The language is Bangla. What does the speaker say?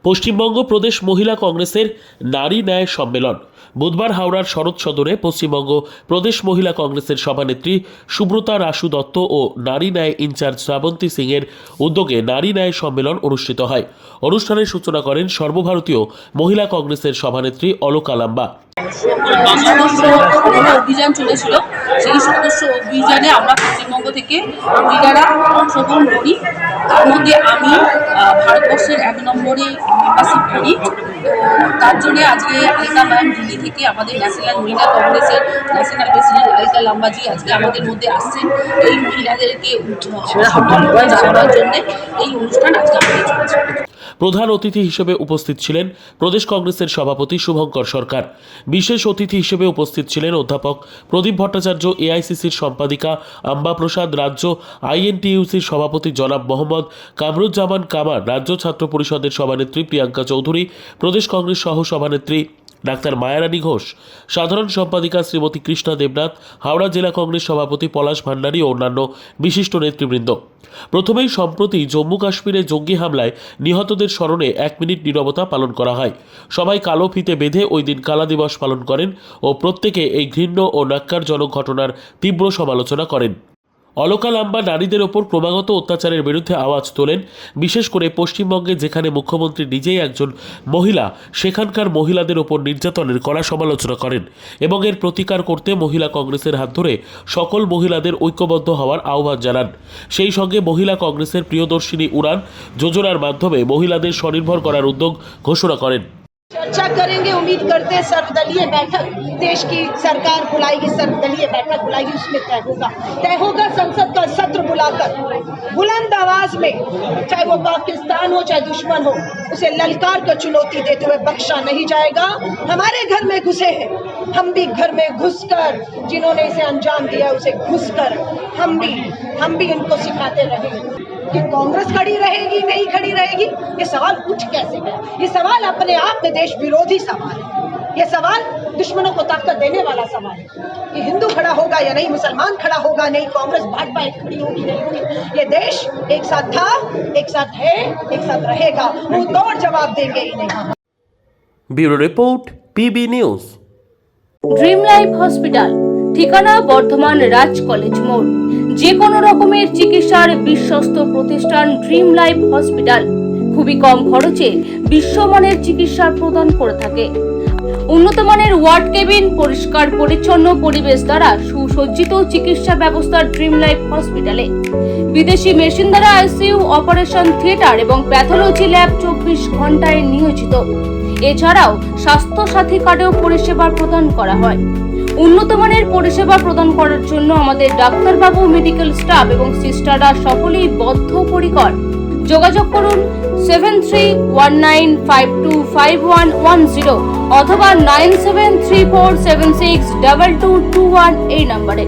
পশ্চিমবঙ্গ প্রদেশ মহিলা কংগ্রেসের নারী ন্যায় সম্মেলন বুধবার হাওড়ার শরৎ সদনে পশ্চিমবঙ্গ প্রদেশ মহিলা কংগ্রেসের সভানেত্রী সুব্রতা রাসু দত্ত ও নারী ন্যায় ইনচার্জ শ্রাবন্তী সিং এর উদ্যোগে নারী ন্যায় সম্মেলন অনুষ্ঠিত হয়। অনুষ্ঠানের সূচনা করেন সর্বভারতীয় মহিলা কংগ্রেসের সভানেত্রী অলকা লাম্বা। সদস্য অভিযান চলেছিল, সেই সদস্য অভিযানে আমরা পশ্চিমবঙ্গ থেকে মহিলারা অংশগ্রহণ করি। তার মধ্যে আমি ভারতবর্ষের 1 নম্বরে মেম্বারশিপ করি। তো তার জন্য আজকে আলিকা ম্যাম দিল্লি থেকে আমাদের ন্যাশনাল মহিলা কংগ্রেসের ন্যাশনাল প্রেসিডেন্ট আলিকা লাম্বাজি আজকে আমাদের মধ্যে আসছেন এই মহিলাদেরকে জানানোর জন্য এই অনুষ্ঠান আজকে আমাদের চলছে। প্রধান অতিথি হিসেবে উপস্থিত ছিলেন প্রদেশ কংগ্রেসের সভাপতি শুভঙ্কর সরকার। বিশেষ অতিথি হিসেবে উপস্থিত ছিলেন অধ্যাপক প্রদীপ ভট্টাচার্য, এআইসিসির সম্পাদিকা আম্বা প্রসাদ, রাজ্য আইএনটিইউসির সভাপতি জনাব মোহাম্মদ কামরুজ্জামান কামার, রাজ্য ছাত্র পরিষদের সভানেত্রী প্রিয়াঙ্কা চৌধুরী, প্রদেশ কংগ্রেস সহ সভানেত্রী ডাক্তার মায়ারানী ঘোষ, সাধারণ সম্পাদিকা শ্রীমতী কৃষ্ণা দেবনাথ, হাওড়া জেলা কংগ্রেস সভাপতি পলাশ ভান্ডারী ও অন্যান্য বিশিষ্ট নেতৃবৃন্দ। প্রথমেই সম্প্রতি জম্মু কাশ্মীরে জঙ্গি হামলায় নিহতদের স্মরণে 1 মিনিট নীরবতা পালন করা হয়। সবাই কালো ফিতে বেঁধে ওই দিন কালা দিবস পালন করেন ও প্রত্যেকে এই ঘৃণ্য ও ন্যক্কারজনক ঘটনার তীব্র সমালোচনা করেন। অলকা লাম্বা নারীদের ওপর ক্রমাগত অত্যাচারের বিরুদ্ধে আওয়াজ তোলেন। বিশেষ করে পশ্চিমবঙ্গে, যেখানে মুখ্যমন্ত্রী নিজেই একজন মহিলা, সেখানকার মহিলাদের ওপর নির্যাতনের কড়া সমালোচনা করেন এবং এর প্রতিকার করতে মহিলা কংগ্রেসের হাত ধরে সকল মহিলাদের ঐক্যবদ্ধ হওয়ার আহ্বান জানান। সেই সঙ্গে মহিলা কংগ্রেসের প্রিয়দর্শিনী উড়ান যোজনার মাধ্যমে মহিলাদের স্বনির্ভর করার উদ্যোগ ঘোষণা করেন। चर्चा करेंगे। उम्मीद करते हैं सर्वदलीय बैठक देश की सरकार बुलाएगी, सर्वदलीय बैठक बुलाएगी, उसमें तय होगा संसद का सत्र बुलाकर बुलंद आवाज में, चाहे वो पाकिस्तान हो चाहे दुश्मन हो, उसे ललकार कर चुनौती देते हुए बख्शा नहीं जाएगा। हमारे घर में घुसे हैं, हम भी घर में घुसकर, जिन्होंने इसे अंजाम दिया उसे घुसकर हम भी उनको सिखाते रहेंगे कि कांग्रेस खड़ी रहेगी नहीं खड़ी रहेगी। ये सवाल उठ कैसे गया? ये सवाल अपने आप में देश विरोधी सवाल है। ये सवाल दुश्मनों को ताकत देने वाला सवाल है कि हिंदू खड़ा होगा या नहीं, मुसलमान खड़ा होगा नहीं, कांग्रेस भाजपा खड़ी होगी नहीं होगी। ये देश एक साथ था, एक साथ है, एक साथ रहेगा। मुंह तोड़ जवाब देंगे ही नहीं। Bureau report, PB news. Dream life hospital, ঠিকানা বর্ধমান রাজ কলেজ মোড়। যে কোনো রকমের চিকিৎসার বিশ্বস্ত প্রতিষ্ঠান ড্রিম লাইফ হসপিটাল খুবই কম খরচে বিশ্বমানের চিকিৎসা প্রদান করে থাকে। উন্নত মানের ওয়ার্ড কেবিন, পরিষ্কার পরিচ্ছন্ন পরিবেশ দ্বারা সুসজ্জিত চিকিৎসা ব্যবস্থা ড্রিম লাইফ হসপিটালে। বিদেশি মেশিন দ্বারা আইসিইউ, অপারেশন থিয়েটার এবং প্যাথোলজি ল্যাব 24 ঘন্টায় নিয়োজিত। এছাড়াও স্বাস্থ্য সাথী কার্ডেও পরিষেবা প্রদান করা হয়। উন্নত মানের পরিষেবা প্রদান করার জন্য আমাদের ডাক্তারবাবু, মেডিকেল স্টাফ এবং সিস্টাররা সকলেই বদ্ধপরিকর। যোগাযোগ করুন 7319525110 অথবা 9734762221 এই নম্বরে।